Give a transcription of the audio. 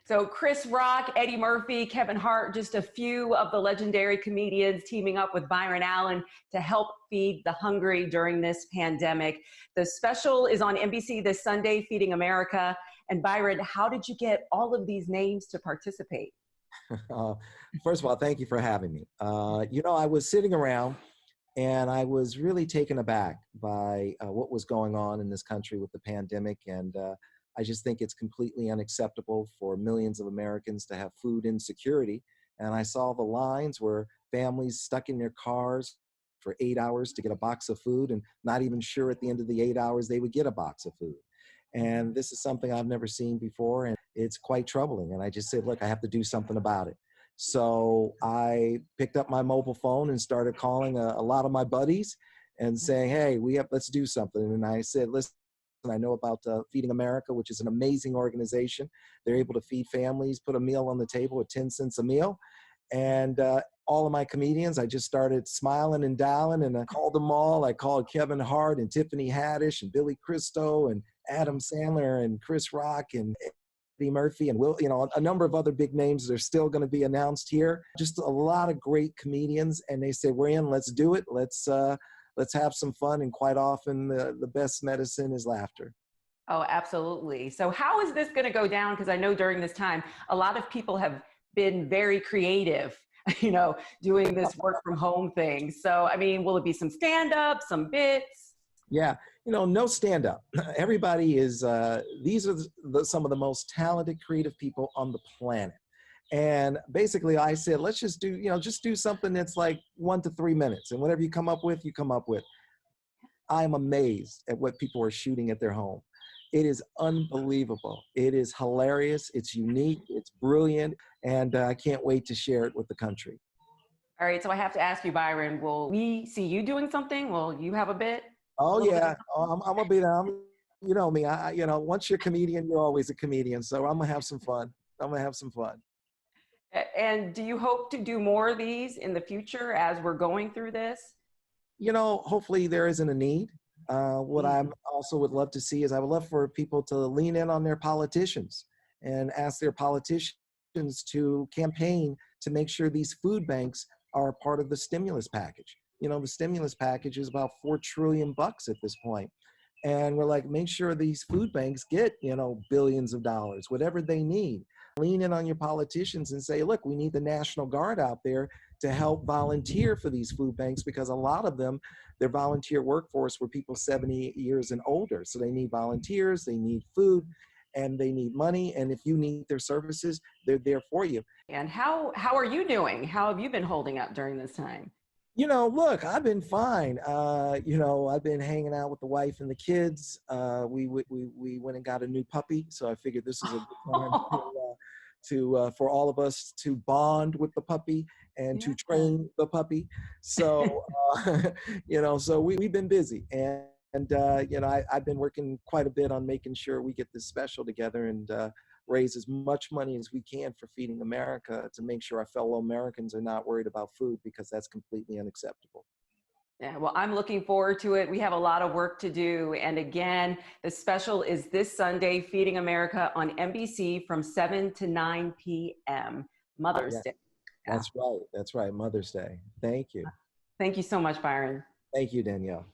So Chris Rock, Eddie Murphy, Kevin Hart, just a few of the legendary comedians teaming up with Byron Allen to help feed the hungry during this pandemic. The special is on NBC this Sunday, Feeding America. And Byron, how did you get all of these names to participate? Uh, First of all, thank you for having me. I was sitting around and I was really taken aback by what was going on in this country with the pandemic. And I just think it's completely unacceptable for millions of Americans to have food insecurity. And I saw the lines where families stuck in their cars for 8 hours to get a box of food and not even sure at the end of the 8 hours they would get a box of food. And this is something I've never seen before, and it's quite troubling. And I just said, look, I have to do something about it. So I picked up my mobile phone and started calling a lot of my buddies and saying, hey, let's do something. And I said, listen, I know about Feeding America, which is an amazing organization. They're able to feed families, put a meal on the table at 10 cents a meal. And all of my comedians, I just started smiling and dialing, and I called them all. I called Kevin Hart and Tiffany Haddish and Billy Crystal and Adam Sandler and Chris Rock and Eddie Murphy and a number of other big names that are still going to be announced here. Just a lot of great comedians, and they said, we're in, let's do it. Let's have some fun. And quite often the best medicine is laughter. Oh, absolutely. So how is this going to go down? Because I know during this time, a lot of people have been very creative, doing this work from home thing. So, I mean, will it be some stand-up, some bits? Yeah, no stand up. Everybody is, these are some of the most talented, creative people on the planet. And basically I said, let's just do something that's like 1 to 3 minutes. And whatever you come up with, you come up with. I'm amazed at what people are shooting at their home. It is unbelievable. It is hilarious. It's unique. It's brilliant. And I can't wait to share it with the country. All right. So I have to ask you, Byron, will we see you doing something? Will you have a bit? A Oh little bit of yeah, I'm gonna be there. You know me. Once you're a comedian, you're always a comedian. So I'm gonna have some fun. I'm gonna have some fun. And do you hope to do more of these in the future as we're going through this? Hopefully there isn't a need. What I also would love to see is I would love for people to lean in on their politicians and ask their politicians to campaign to make sure these food banks are part of the stimulus package. The stimulus package is about $4 trillion at this point. And we're like, make sure these food banks get, billions of dollars, whatever they need. Lean in on your politicians and say, look, we need the National Guard out there to help volunteer for these food banks, because a lot of them, their volunteer workforce were people 70 years and older. So they need volunteers, they need food, and they need money. And if you need their services, they're there for you. And how are you doing? How have you been holding up during this time? Look, I've been fine. I've been hanging out with the wife and the kids. We went and got a new puppy, so I figured this is a good time for all of us to bond with the puppy and to train the puppy. So, so we've been busy, and I've been working quite a bit on making sure we get this special together and raise as much money as we can for Feeding America to make sure our fellow Americans are not worried about food, because that's completely unacceptable. Yeah, well, I'm looking forward to it. We have a lot of work to do. And again, the special is this Sunday, Feeding America on NBC from 7 to 9 p.m. Mother's Yeah, Day. that's right. That's right. Mother's Day. Thank you. Thank you so much, Byron. Thank you, Danielle.